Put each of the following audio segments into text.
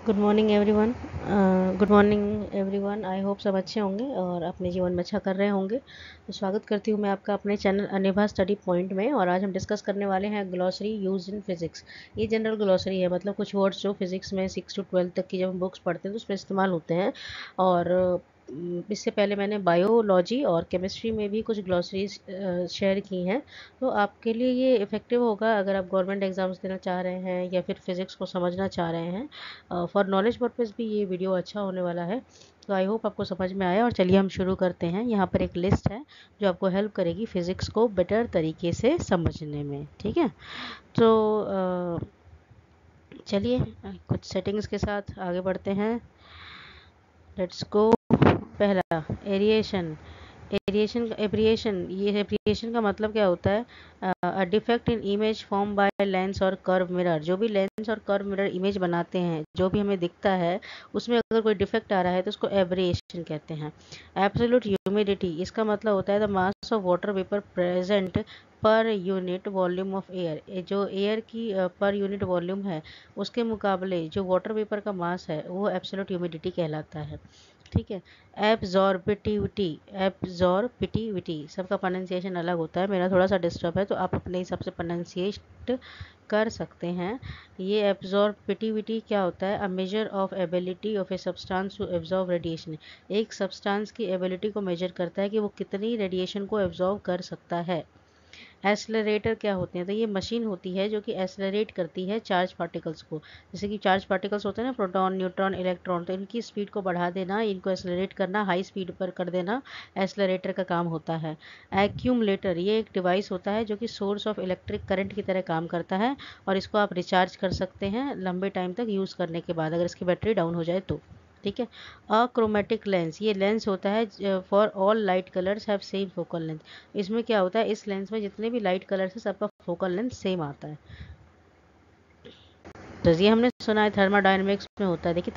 Good morning everyone. Good morning everyone. I hope सब अच्छे होंगे और अपने जीवन में अच्छा कर रहे होंगे। तो स्वागत करती हूँ मैं आपका अपने चैनल अनिभा स्टडी पॉइंट में। और आज हम डिस्कस करने वाले हैं ग्लॉसरी यूज इन फिजिक्स। ये जनरल ग्लॉसरी है, मतलब कुछ वर्ड्स जो फिजिक्स में 6 to 12 तक की जब हम बुक्स पढ़ते हैं तो उसमें इस्तेमाल होते हैं। और इससे पहले मैंने बायोलॉजी और केमिस्ट्री में भी कुछ ग्लॉसरीज शेयर की हैं। तो आपके लिए ये इफ़ेक्टिव होगा अगर आप गवर्नमेंट एग्ज़ाम्स देना चाह रहे हैं या फिर फिज़िक्स को समझना चाह रहे हैं। फॉर नॉलेज पर्पज़ भी ये वीडियो अच्छा होने वाला है। तो आई होप आपको समझ में आया और चलिए हम शुरू करते हैं। यहाँ पर एक लिस्ट है जो आपको हेल्प करेगी फिज़िक्स को बेटर तरीके से समझने में। ठीक है, तो चलिए कुछ सेटिंग्स के साथ आगे बढ़ते हैं। Let's go. पहला, एरिएशन। एब्रिएशन का मतलब क्या होता है? A defect in image form by lens और कर्व मिरर। जो भी लेंस और कर्व मिरर इमेज बनाते हैं, जो भी हमें दिखता है उसमें अगर कोई डिफेक्ट आ रहा है तो उसको एब्रिएशन कहते हैं। एब्सोल्यूट ह्यूमिडिटी, इसका मतलब होता है the mass of water vapour present per unit volume of air. जो एयर की पर यूनिट वॉल्यूम है उसके मुकाबले जो वाटर वेपर का मास है वो एब्सोल्यूट ह्यूमिडिटी कहलाता है। ठीक है। एब्जॉर्बिटिविटी। एब्जॉर्बिटिविटी, सबका प्रोनाउंसिएशन अलग होता है, मेरा थोड़ा सा डिस्टर्ब है तो आप अपने हिसाब से प्रोनाउंसिएट कर सकते हैं। ये एब्जॉर्बिटिविटी क्या होता है? A measure of ability of a substance to absorb radiation. एक सब्सटेंस की एबिलिटी को मेजर करता है कि वो कितनी रेडिएशन को एब्जॉर्ब कर सकता है। एसलरेटर क्या होते हैं? तो ये मशीन होती है जो कि एसलरेट करती है चार्ज पार्टिकल्स को। जैसे कि चार्ज पार्टिकल्स होते हैं ना, प्रोटॉन, न्यूट्रॉन, इलेक्ट्रॉन, तो इनकी स्पीड को बढ़ा देना, इनको एसलरेट करना, हाई स्पीड पर कर देना एसलरेटर का काम होता है। एक्यूमुलेटर, ये एक डिवाइस होता है जो कि सोर्स ऑफ इलेक्ट्रिक करंट की तरह काम करता है और इसको आप रिचार्ज कर सकते हैं लंबे टाइम तक यूज़ करने के बाद, अगर इसकी बैटरी डाउन हो जाए तो। ठीक है। अक्रोमेटिक लेंस, ये लेंस होता है for all light colours have same focal length. इसमें क्या होता है? इस लेंस में जितने भी लाइट कलर्स है सबका फोकल लेंथ सेम आता है। तो ये हमने सुना है थर्मोडायनेमिक्स में होता है। देखिए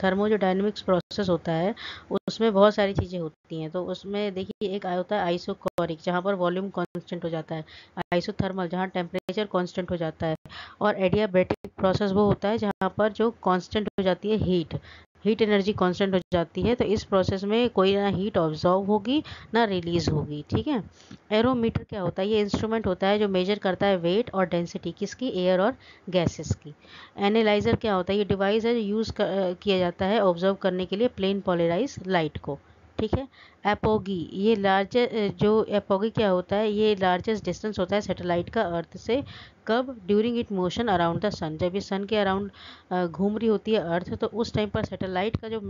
थर्मो जो डायनेमिक्स प्रोसेस होता है उसमें बहुत सारी चीज़ें होती हैं। तो उसमें देखिए एक होता है आइसोकोरिक, जहाँ पर वॉल्यूम कांस्टेंट हो जाता है। आइसोथर्मल, जहाँ टेम्परेचर कांस्टेंट हो जाता है। और एडियाबैटिक प्रोसेस वो होता है जहाँ पर जो कांस्टेंट हो जाती है हीट एनर्जी कांस्टेंट हो जाती है। तो इस प्रोसेस में कोई ना हीट ऑब्जॉर्व होगी ना रिलीज होगी। ठीक है। एरोमीटर क्या होता है? ये इंस्ट्रूमेंट होता है जो मेजर करता है वेट और डेंसिटी किसकी? एयर और गैसेस की। एनालाइजर क्या होता है? ये डिवाइस है जो यूज़ किया जाता है ऑब्जर्व करने के लिए प्लेन पोलराइज लाइट को। ठीक है। एपोगी, ये जो एपोगी क्या होता है? ये लार्जेस्ट डिस्टेंस होता है सैटेलाइट का अर्थ से। कब? During it motion around the sun, जब ये सन के अराउंड घूम रही होती है अर्थ, तो उस टाइम पर सैटेलाइट का जो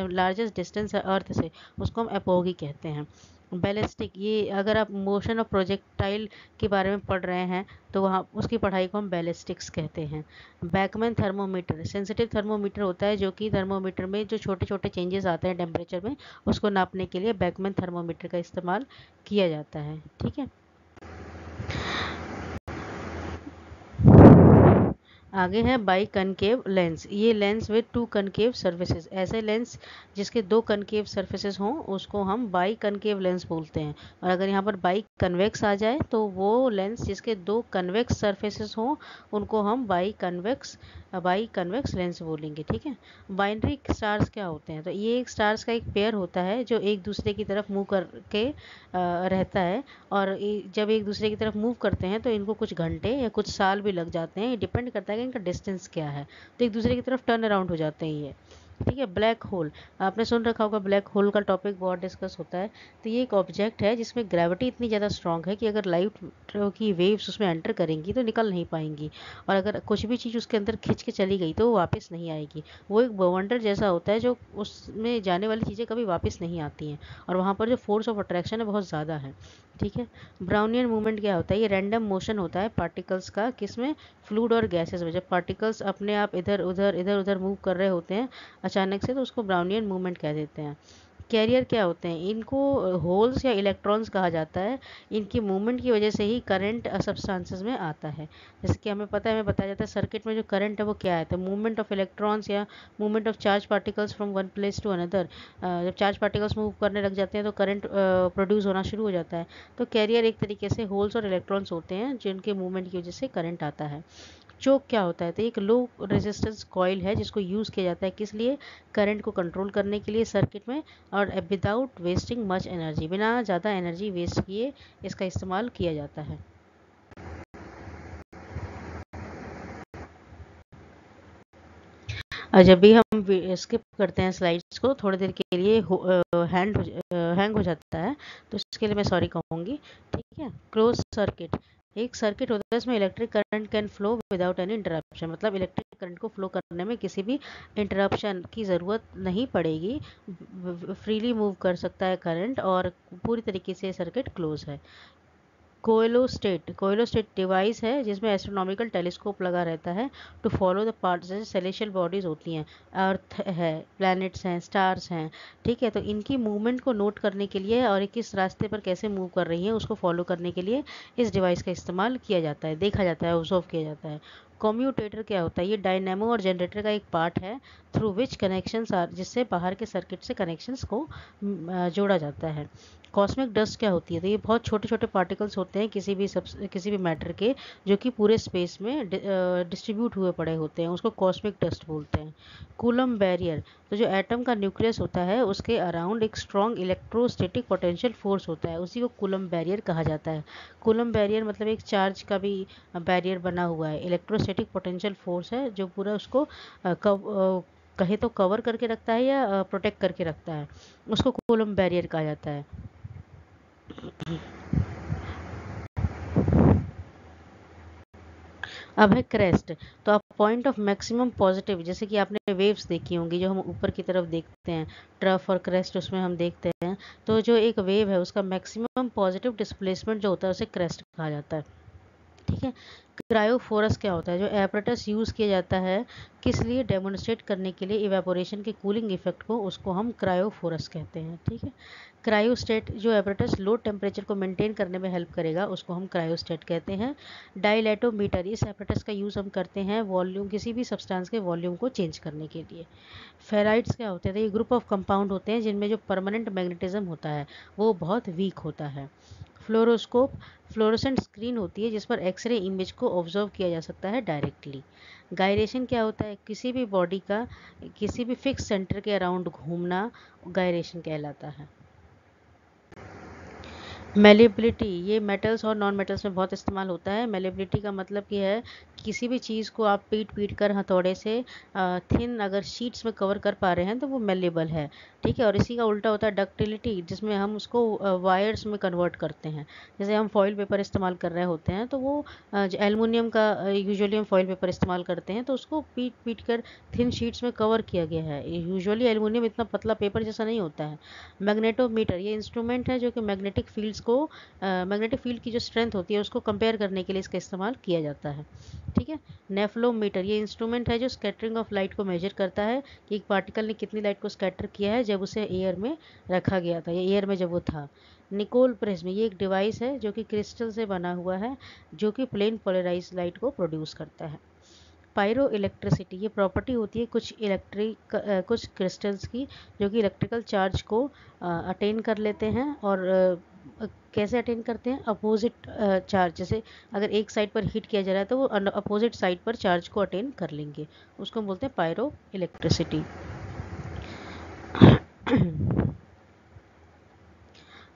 लार्जेस्ट डिस्टेंस है अर्थ से उसको हम एपोगी कहते हैं। बैलिस्टिक, ये अगर आप मोशन ऑफ प्रोजेक्टाइल के बारे में पढ़ रहे हैं तो वहाँ उसकी पढ़ाई को हम बैलिस्टिक्स कहते हैं। बैकमैन थर्मोमीटर, सेंसिटिव थर्मोमीटर होता है जो कि थर्मोमीटर में जो छोटे छोटे चेंजेस आते हैं टेम्परेचर में उसको नापने के लिए बैकमैन थर्मोमीटर का इस्तेमाल किया जाता है। ठीक है। आगे है बाई कनकेव लेंस। ये lens with two concave surfaces, ऐसे लेंस जिसके दो कनकेव सर्फेसेस हों उसको हम बाई कनकेव लेंस बोलते हैं। और अगर यहाँ पर बाई कन्वेक्स आ जाए तो वो लेंस जिसके दो कन्वेक्स सर्फेसेस हों उनको हम बाई कन्वेक्स लेंस बोलेंगे। ठीक है। बाइनरी स्टार्स क्या होते हैं? तो ये एक स्टार्स का एक पेयर होता है जो एक दूसरे की तरफ मुँह करके रहता है। और जब एक दूसरे की तरफ मूव करते हैं तो इनको कुछ घंटे या कुछ साल भी लग जाते हैं, ये डिपेंड करता है कि इनका डिस्टेंस क्या है। तो एक दूसरे की तरफ टर्न अराउंड हो जाते हैं ये। ठीक है। ब्लैक होल, आपने सुन रखा होगा, ब्लैक होल का टॉपिक बहुत डिस्कस होता है। तो ये एक ऑब्जेक्ट है जिसमें ग्रेविटी इतनी ज़्यादा स्ट्रांग है कि अगर लाइट की वेव्स उसमें एंटर करेंगी तो निकल नहीं पाएंगी। और अगर कुछ भी चीज़ उसके अंदर खिंच के चली गई तो वो वापस नहीं आएगी। वो एक बवंडर जैसा होता है जो उसमें जाने वाली चीज़ें कभी वापस नहीं आती हैं। और वहाँ पर जो फोर्स ऑफ अट्रैक्शन है बहुत ज़्यादा है। ठीक है। ब्राउनियन मूवमेंट क्या होता है? ये रैंडम मोशन होता है पार्टिकल्स का, किसमें? फ्लूइड और गैसेस में। जब पार्टिकल्स अपने आप इधर उधर मूव कर रहे होते हैं अचानक से तो उसको ब्राउनियन मूवमेंट कह देते हैं। कैरियर क्या होते हैं? इनको होल्स या इलेक्ट्रॉन्स कहा जाता है। इनकी मूवमेंट की वजह से ही करंट सब्सटेंसेस में आता है। जैसे कि हमें पता है, हमें बताया जाता है सर्किट में जो करंट है वो क्या है, तो मूवमेंट ऑफ इलेक्ट्रॉन्स या movement of charge particles from one place to another. जब चार्ज पार्टिकल्स मूव करने लग जाते हैं तो करंट प्रोड्यूस होना शुरू हो जाता है। तो कैरियर एक तरीके से होल्स और इलेक्ट्रॉन्स होते हैं जिनके मूवमेंट की वजह से करंट आता है। चोक क्या होता है? तो एक लो रेजिस्टेंस कॉइल है जिसको यूज़ किया जाता है किस लिए? करंट को कंट्रोल करने के लिए सर्किट में, और विदाउट वेस्टिंग मच एनर्जी, बिना ज़्यादा एनर्जी वेस्ट किए इसका इस्तेमाल किया जाता है। और जब भी हम स्किप करते हैं स्लाइड्स को, थोड़ी देर के लिए हैंग हो जाता है, तो इसके लिए मैं सॉरी कहूँगी। ठीक है। क्लोज सर्किट, एक सर्किट होता है इसमें electric current can flow without any interruption, मतलब इलेक्ट्रिक करंट को फ्लो करने में किसी भी इंटरप्शन की ज़रूरत नहीं पड़ेगी, फ्रीली मूव कर सकता है करंट, और पूरी तरीके से सर्किट क्लोज है। कोएलोस्टेट डिवाइस है जिसमें एस्ट्रोनॉमिकल टेलीस्कोप लगा रहता है टू फॉलो द पार्ट्स, जैसे सेलेशियल बॉडीज होती हैं, अर्थ है, प्लैनेट्स हैं, स्टार्स हैं, ठीक है, तो इनकी मूवमेंट को नोट करने के लिए और किस रास्ते पर कैसे मूव कर रही हैं उसको फॉलो करने के लिए इस डिवाइस का इस्तेमाल किया जाता है, देखा जाता है, ऑब्जर्व किया जाता है। कम्यूटेटर क्या होता है? ये डायनेमो और जनरेटर का एक पार्ट है थ्रू विच कनेक्शंस आर, जिससे बाहर के सर्किट से कनेक्शंस को जोड़ा जाता है। कॉस्मिक डस्ट क्या होती है? तो ये बहुत छोटे छोटे पार्टिकल्स होते हैं किसी भी मैटर के, जो कि पूरे स्पेस में डिस्ट्रीब्यूट हुए पड़े होते हैं, उसको कॉस्मिक डस्ट बोलते हैं। कूलम बैरियर, तो जो एटम का न्यूक्लियस होता है उसके अराउंड एक स्ट्रॉन्ग इलेक्ट्रोस्टैटिक पोटेंशियल फोर्स होता है, उसी को कूलम बैरियर कहा जाता है। कूलम बैरियर मतलब एक चार्ज का भी बैरियर बना हुआ है, इलेक्ट्रोस्टैटिक पोटेंशियल फोर्स है जो पूरा उसको कहे तो कवर करके रखता है या प्रोटेक्ट करके रखता है, उसको कूलम बैरियर कहा जाता है। अब है क्रेस्ट, तो आप पॉइंट ऑफ मैक्सिमम पॉजिटिव, जैसे कि आपने वेव्स देखी होंगी जो हम ऊपर की तरफ देखते हैं, ट्रफ और क्रेस्ट उसमें हम देखते हैं, तो जो एक वेव है उसका मैक्सिमम पॉजिटिव डिस्प्लेसमेंट जो होता है उसे क्रेस्ट कहा जाता है। ठीक है। क्रायोफोरस क्या होता है? जो एपरेटस यूज़ किया जाता है किस लिए? डेमोन्स्ट्रेट करने के लिए इवेपोरेशन के कूलिंग इफेक्ट को, उसको हम क्रायोफोरस कहते हैं। ठीक है। क्रायोस्टेट, जो एपरेटस लो टेम्परेचर को मेंटेन करने में हेल्प करेगा उसको हम क्रायोस्टेट कहते हैं। डाइलेटोमीटर, इस एपरेटस का यूज़ हम करते हैं वॉल्यूम, किसी भी सब्सटेंस के वॉल्यूम को चेंज करने के लिए। फेराइड्स क्या होते हैं? ये ग्रुप ऑफ कंपाउंड होते हैं जिनमें जो परमानेंट मैग्नेटिज्म होता है वो बहुत वीक होता है। फ्लोरोस्कोप, फ्लोरोसेंट स्क्रीन होती है जिस पर एक्सरे इमेज को ऑब्जर्व किया जा सकता है डायरेक्टली। गायरेशन क्या होता है? किसी भी बॉडी का किसी भी फिक्स सेंटर के अराउंड घूमना गायरेशन कहलाता है। मेलेबिलिटी, ये मेटल्स और नॉन मेटल्स में बहुत इस्तेमाल होता है। मेलेबिलिटी का मतलब ये है किसी भी चीज़ को आप पीट कर हथौड़े से थिन अगर शीट्स में कवर कर पा रहे हैं तो वो मेलेबल है। ठीक है। और इसी का उल्टा होता है डक्टिलिटी, जिसमें हम उसको वायर्स में कन्वर्ट करते हैं। जैसे हम फॉइल पेपर इस्तेमाल कर रहे होते हैं तो वो एलुमिनियम का यूजुअली हम फॉइल पेपर इस्तेमाल करते हैं तो उसको पीट कर थिन शीट्स में कवर किया गया है। यूजुअली एलुमिनियम इतना पतला पेपर जैसा नहीं होता है। मैग्नेटोमीटर, ये इंस्ट्रूमेंट है जो कि मैग्नेटिक फील्ड्स को मैग्नेटिक फील्ड की जो स्ट्रेंथ होती है उसको कंपेयर करने के लिए इसका इस्तेमाल किया जाता है। ठीक है। नेफ्लोमीटर, ये इंस्ट्रूमेंट है जो स्कैटरिंग ऑफ लाइट को मेजर करता है कि एक पार्टिकल ने कितनी लाइट को स्कैटर किया है जब उसे एयर में रखा गया था या एयर में जब वो था। निकोल प्रिज्म, ये एक डिवाइस है जो कि क्रिस्टल से बना हुआ है जो कि प्लेन पोलराइज लाइट को प्रोड्यूस करता है। पायरो इलेक्ट्रिसिटी, ये प्रॉपर्टी होती है कुछ क्रिस्टल्स की जो कि इलेक्ट्रिकल चार्ज को अटेन कर लेते हैं, और कैसे अटेन करते हैं? अपोजिट चार्ज, जैसे अगर एक साइड पर हीट किया जा रहा है तो वो अपोजिट साइड पर चार्ज को अटेन कर लेंगे, उसको हम बोलते हैं पायरो इलेक्ट्रिसिटी।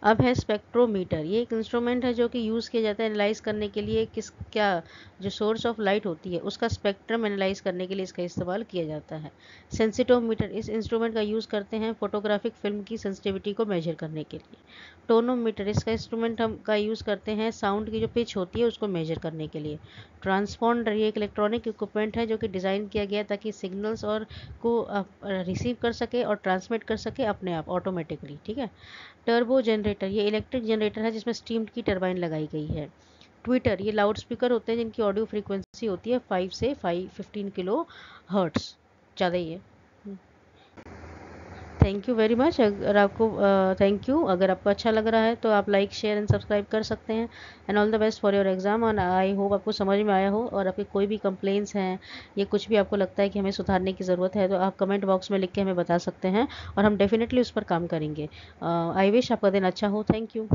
अब है स्पेक्ट्रोमीटर, ये एक इंस्ट्रूमेंट है जो कि यूज़ किया जाता है एनालाइज करने के लिए क्या जो सोर्स ऑफ लाइट होती है उसका स्पेक्ट्रम एनालाइज करने के लिए इसका इस्तेमाल किया जाता है। सेंसिटोमीटर, इस इंस्ट्रूमेंट का यूज़ करते हैं फोटोग्राफिक फिल्म की सेंसिटिविटी को मेजर करने के लिए। टोनोमीटर, इसका इंस्ट्रूमेंट हम का यूज़ करते हैं साउंड की जो पिच होती है उसको मेजर करने के लिए। ट्रांसपॉन्डर, ये एक इलेक्ट्रॉनिक इक्विपमेंट है जो कि डिज़ाइन किया गया ताकि सिग्नल्स और को रिसीव कर सके और ट्रांसमिट कर सके अपने आप ऑटोमेटिकली। ठीक है। टर्बो जनरेटर, ये इलेक्ट्रिक जनरेटर है जिसमें स्टीम की टरबाइन लगाई गई है। ट्विटर, ये लाउड स्पीकर होते हैं जिनकी ऑडियो फ्रीक्वेंसी होती है 5 से 15 किलो हर्ट्स, ज़्यादा ही है। Thank you very much. अगर आपको थैंक यू, अगर आपको अच्छा लग रहा है तो आप लाइक शेयर एंड सब्सक्राइब कर सकते हैं। And all the best for your exam, और आई होप आपको समझ में आया हो, और आपके कोई भी कंप्लेंट्स हैं या कुछ भी आपको लगता है कि हमें सुधारने की ज़रूरत है तो आप कमेंट बॉक्स में लिख के हमें बता सकते हैं और हम डेफिनेटली उस पर काम करेंगे। आई विश आपका दिन अच्छा हो। Thank you.